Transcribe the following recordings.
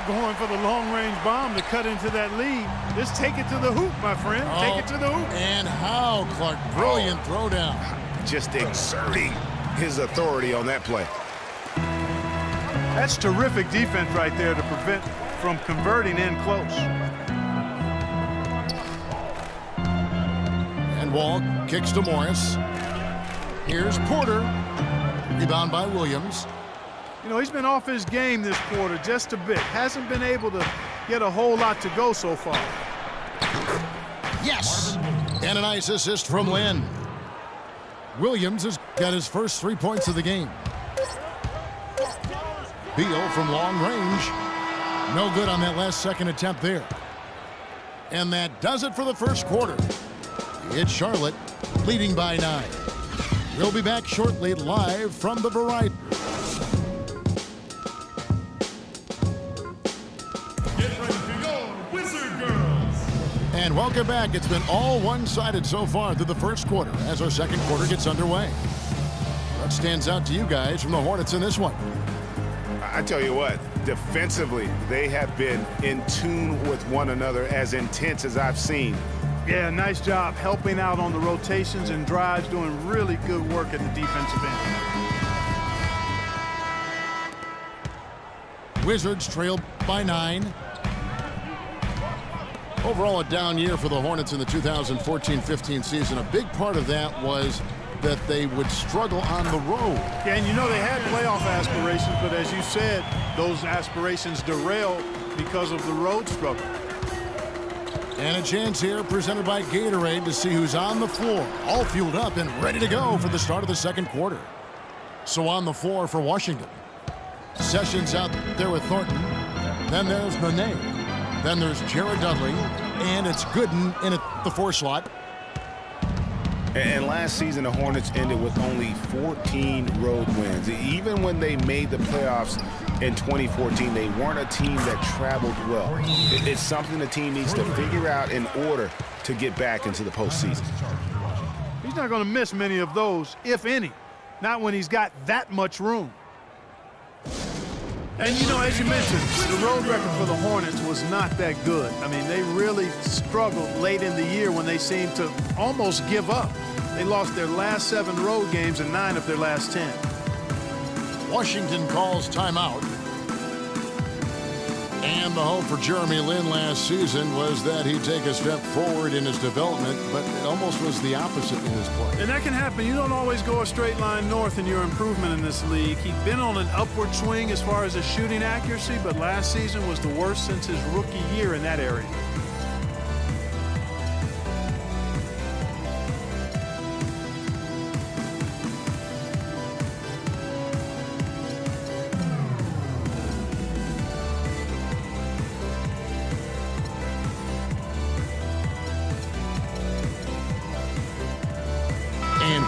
going for the long-range bomb to cut into that lead. Just take it to the hoop, my friend. Take it to the hoop. And how, Clark? Brilliant throwdown. Just exerting his authority on that play. That's terrific defense right there to prevent from converting in close. And Wall kicks to Morris. Here's Porter. Rebound by Williams. You know, he's been off his game this quarter just a bit. Hasn't been able to get a whole lot to go so far. Yes! And a nice assist from Lynn. Williams has got his first 3 points of the game. Beal from long range. No good on that last second attempt there. And that does it for the first quarter. It's Charlotte leading by 9. We'll be back shortly live from the Variety. Get ready to go, Wizard Girls! And welcome back. It's been all one-sided so far through the first quarter as our second quarter gets underway. What stands out to you guys from the Hornets in this one? I tell you what, defensively, they have been in tune with one another, as intense as I've seen. Yeah, nice job helping out on the rotations and drives, doing really good work at the defensive end. Wizards trail by 9. Overall, a down year for the Hornets in the 2014-15 season. A big part of that was that they would struggle on the road. Yeah, and you know they had playoff aspirations, but as you said, those aspirations derailed because of the road struggle. And a chance here presented by Gatorade to see who's on the floor, all fueled up and ready to go for the start of the second quarter. So on the floor for Washington. Sessions out there with Thornton. Then there's Nene. Then there's Jared Dudley. And it's Gooden in at the 4 slot. And last season, the Hornets ended with only 14 road wins. Even when they made the playoffs in 2014, they weren't a team that traveled well. It's something the team needs to figure out in order to get back into the postseason. He's not going to miss many of those, if any. Not when he's got that much room. And, you know, as you mentioned, the road record for the Hornets was not that good. I mean, they really struggled late in the year when they seemed to almost give up. They lost their last 7 road games and 9 of their last 10. Washington calls timeout. And the hope for Jeremy Lin last season was that he'd take a step forward in his development, but it almost was the opposite in his play. And that can happen. You don't always go a straight line north in your improvement in this league. He'd been on an upward swing as far as his shooting accuracy, but last season was the worst since his rookie year in that area.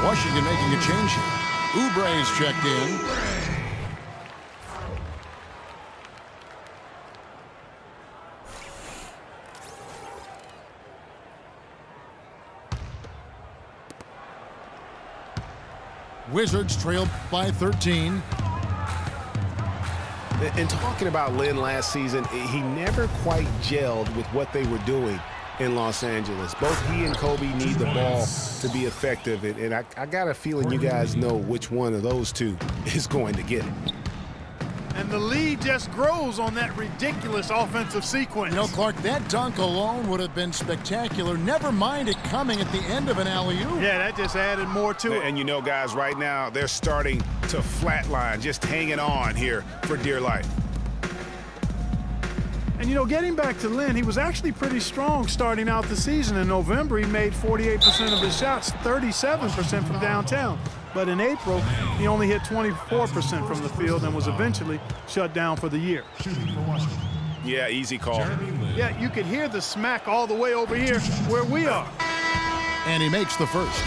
Washington making a change here. Oubre's checked in. Wizards trail by 13. And talking about Lin last season, he never quite gelled with what they were doing in Los Angeles. Both he and Kobe need the ball to be effective, and I got a feeling you guys know which one of those two is going to get it. And the lead just grows on that ridiculous offensive sequence. You know, Clark, that dunk alone would have been spectacular. Never mind it coming at the end of an alley-oop. Yeah, that just added more to it. And you know, guys, right now they're starting to flatline, just hanging on here for dear life. And, you know, getting back to Lin, he was actually pretty strong starting out the season. In November, he made 48% of his shots, 37% from downtown. But in April, he only hit 24% from the field and was eventually shut down for the year. Yeah, easy call. Yeah, you could hear the smack all the way over here where we are. And he makes the first.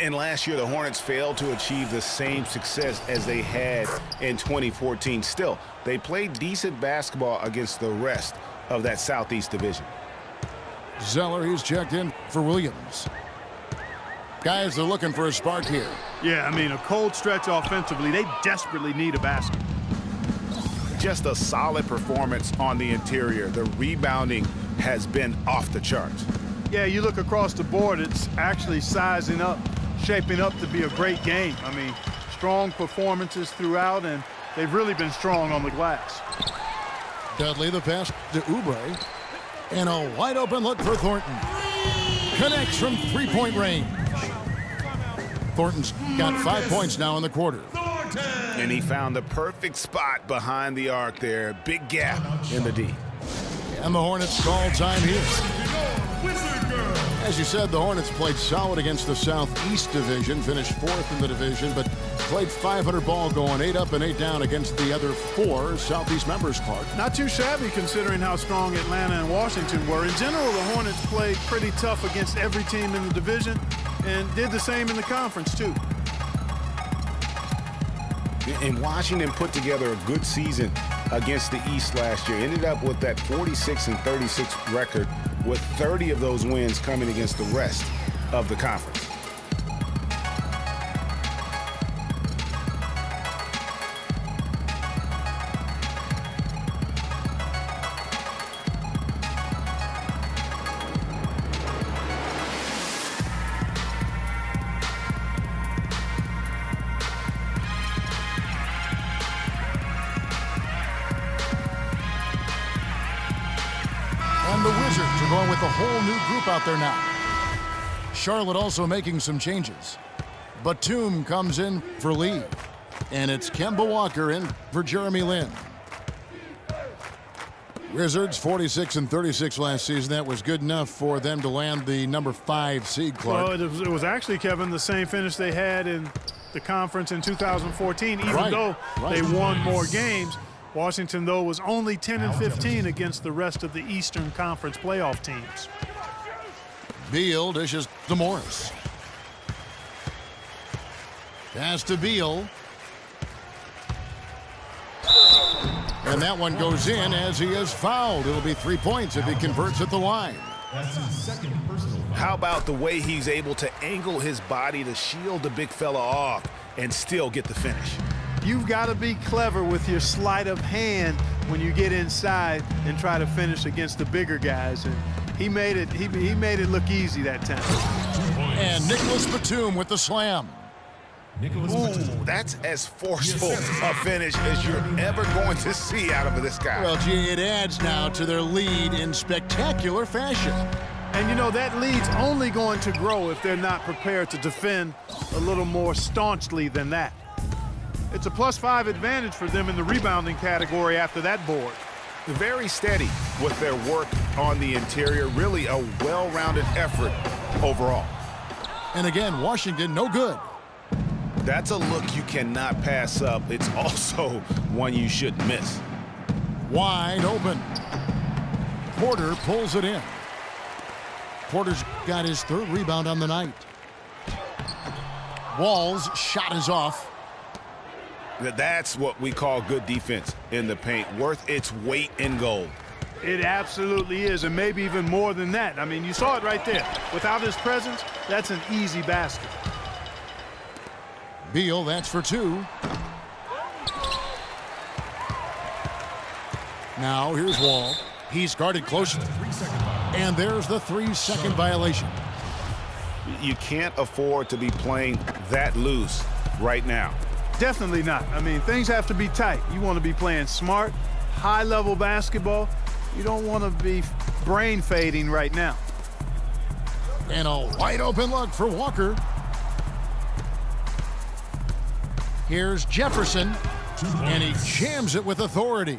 And last year, the Hornets failed to achieve the same success as they had in 2014. Still, they played decent basketball against the rest of that Southeast Division. Zeller, he's checked in for Williams. Guys, they're looking for a spark here. Yeah, I mean, a cold stretch offensively. They desperately need a basket. just a solid performance on the interior. The rebounding has been off the charts. Yeah, you look across the board, it's actually sizing up, shaping up to be a great game. I mean, strong performances throughout, and they've really been strong on the glass. Dudley, the pass to Oubre. And a wide open look for Thornton. Connects from three-point range. Thornton's got 5 points now in the quarter. And he found the perfect spot behind the arc there. Big gap in the D. And the Hornets call time here. Wizard Girls. As you said, the Hornets played solid against the Southeast Division, finished 4th in the division, but played 500 ball going 8 up and 8 down against the other 4 Southeast members, Clark. Not too shabby considering how strong Atlanta and Washington were. In general, the Hornets played pretty tough against every team in the division and did the same in the conference, too. And Washington put together a good season against the East last year. Ended up with that 46-36 record, with 30 of those wins coming against the rest of the conference. And the Wizards are going with a whole new group out there now. Charlotte also making some changes. Batum comes in for Lee. And it's Kemba Walker in for Jeremy Lin. Wizards 46-36 last season. That was good enough for them to land the number 5 seed, Clark. Well, it was actually, Kevin, the same finish they had in the conference in 2014, even though they won more games. Washington, though, was only 10-15 against the rest of the Eastern Conference playoff teams. Beal dishes to Morris. Pass to Beal. And that one goes in as he is fouled. It'll be 3 points if he converts at the line. That's his second personal foul. How about the way he's able to angle his body to shield the big fella off and still get the finish? You've got to be clever with your sleight of hand when you get inside and try to finish against the bigger guys. And he made it. He made it look easy that time. And Nicholas Batum with the slam. Ooh, that's as forceful a finish as you're ever going to see out of this guy. Well, gee, it adds now to their lead in spectacular fashion. And, you know, that lead's only going to grow if they're not prepared to defend a little more staunchly than that. It's a +5 advantage for them in the rebounding category after that board. Very steady with their work on the interior. Really a well-rounded effort overall. And again, Washington, no good. That's a look you cannot pass up. It's also one you shouldn't miss. Wide open. Porter pulls it in. Porter's got his 3rd rebound on the night. Wall's shot is off. That's what we call good defense in the paint, worth its weight in gold. It absolutely is, and maybe even more than that. I mean, you saw it right there. Without his presence, that's an easy basket. Beal, that's for 2. Now here's Wall. He's guarded closely. And there's the 3-second violation. You can't afford to be playing that loose right now. Definitely not. I mean, things have to be tight. You want to be playing smart, high-level basketball. You don't want to be brain fading right now. And a wide open look for Walker. Here's Jefferson, and he jams it with authority.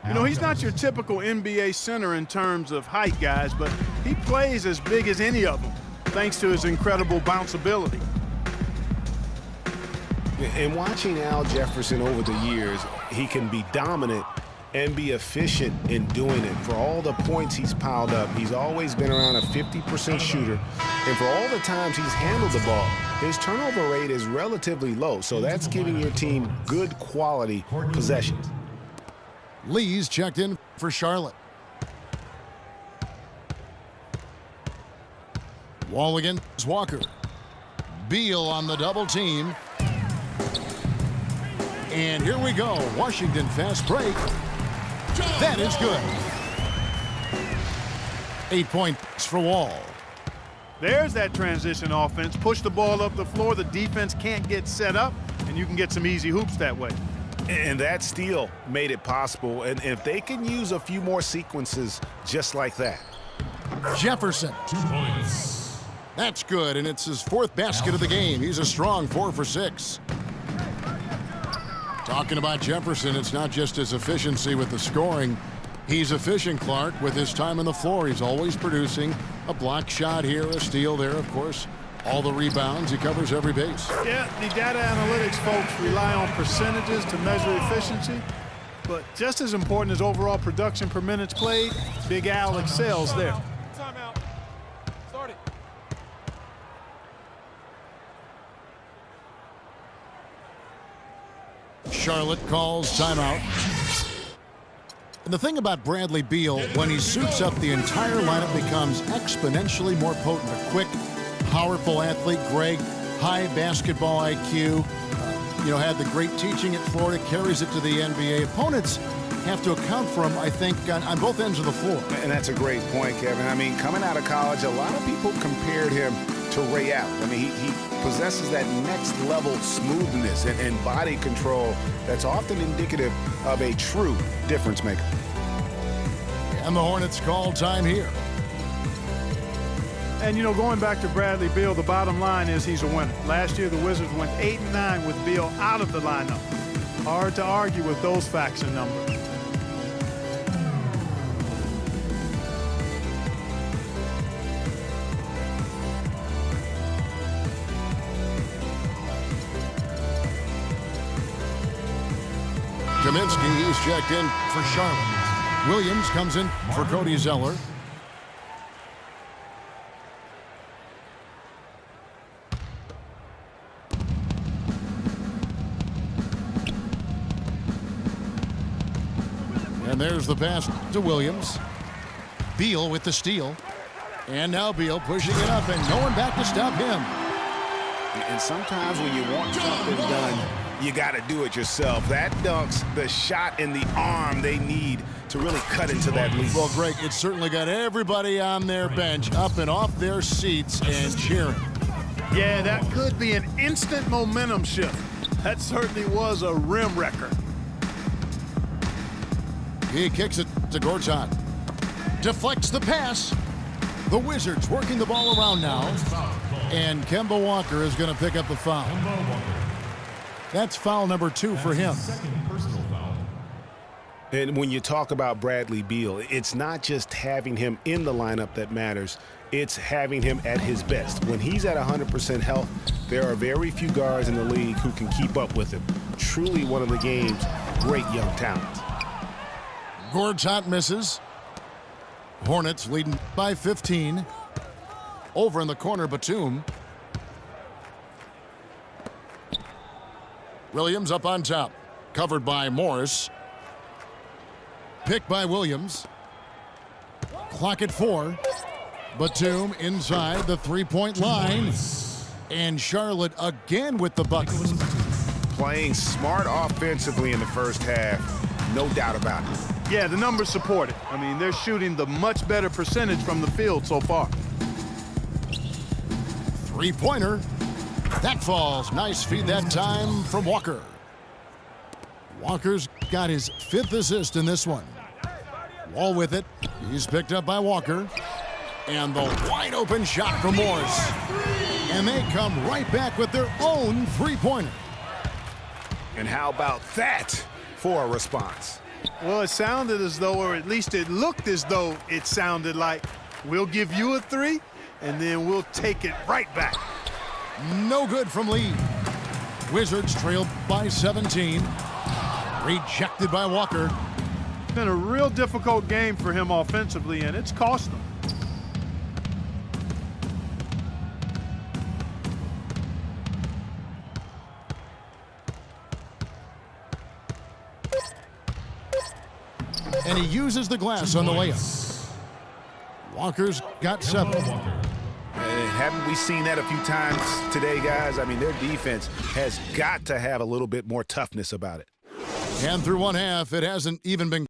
You know, he's not your typical NBA center in terms of height, guys, but he plays as big as any of them, thanks to his incredible bounceability. And watching Al Jefferson over the years, he can be dominant and be efficient in doing it. For all the points he's piled up, he's always been around a 50% shooter. And for all the times he's handled the ball, his turnover rate is relatively low. So that's giving your team good quality possessions. Lee's checked in for Charlotte. Wall against Walker. Beal on the double team. And here we go. Washington fast break. That is good. 8 points for Wall. There's that transition offense. Push the ball up the floor. The defense can't get set up, and you can get some easy hoops that way. And that steal made it possible. And if they can use a few more sequences just like that. Jefferson. 2 points. That's good, and it's his 4th basket of the game. He's a strong 4 for 6. Talking about Jefferson, it's not just his efficiency with the scoring. He's efficient, Clark, with his time on the floor. He's always producing a block shot here, a steal there, of course. All the rebounds. He covers every base. Yeah, the data analytics folks rely on percentages to measure efficiency. But just as important as overall production per minutes played, Big Al excels there. Timeout. Start it. Charlotte calls timeout. And the thing about Bradley Beal, when he suits up, the entire lineup becomes exponentially more potent. A quick, powerful athlete. Greg, high basketball IQ. Had the great teaching at Florida, carries it to the NBA. Opponents have to account for him, I think, on both ends of the floor. And that's a great point, Kevin. I mean, coming out of college, a lot of people compared him to Ray Allen. I mean, he possesses that next level smoothness and body control that's often indicative of a true difference maker. And the Hornets call time here. And, going back to Bradley Beal, the bottom line is he's a winner. Last year, the Wizards went 8-9 with Beal out of the lineup. Hard to argue with those facts and numbers. Kaminsky is checked in for Charlotte. Williams comes in for Cody Zeller. And there's the pass to Williams. Beal with the steal. And now Beal pushing it up, and no one back to stop him. And sometimes when you want something done, you got to do it yourself. That dunks the shot in the arm they need to really cut into that lead. Well, Greg, it certainly got everybody on their bench up and off their seats and cheering. Yeah, that could be an instant momentum shift. That certainly was a rim wrecker. He kicks it to Gortat. Deflects the pass. The Wizards working the ball around now. And Kemba Walker is going to pick up the foul. That's foul number 2 for him. And when you talk about Bradley Beal, it's not just having him in the lineup that matters. It's having him at his best. When he's at 100% health, there are very few guards in the league who can keep up with him. Truly one of the game's great young talents. Gortat misses. Hornets leading by 15. Over in the corner, Batum. Williams up on top. Covered by Morris. Picked by Williams. Clock at 4. Batum inside the three-point line. And Charlotte again with the bucket. Playing smart offensively in the first half, no doubt about it. Yeah, the numbers support it. I mean, they're shooting the much better percentage from the field so far. Three-pointer. That falls. Nice feed that time from Walker. Walker's got his 5th assist in this one. Wall with it. He's picked up by Walker. And the wide open shot from Morris. And they come right back with their own three-pointer. And how about that for a response? Well, it sounded as though, or at least it looked as though it sounded like, we'll give you a 3, and then we'll take it right back. No good from Lee. Wizards trailed by 17. Rejected by Walker. It's been a real difficult game for him offensively, and it's cost him. And he uses the glass on the layup. Walker's got 7. It haven't we seen that a few times today, guys? I mean, their defense has got to have a little bit more toughness about it. And through one half, it hasn't even been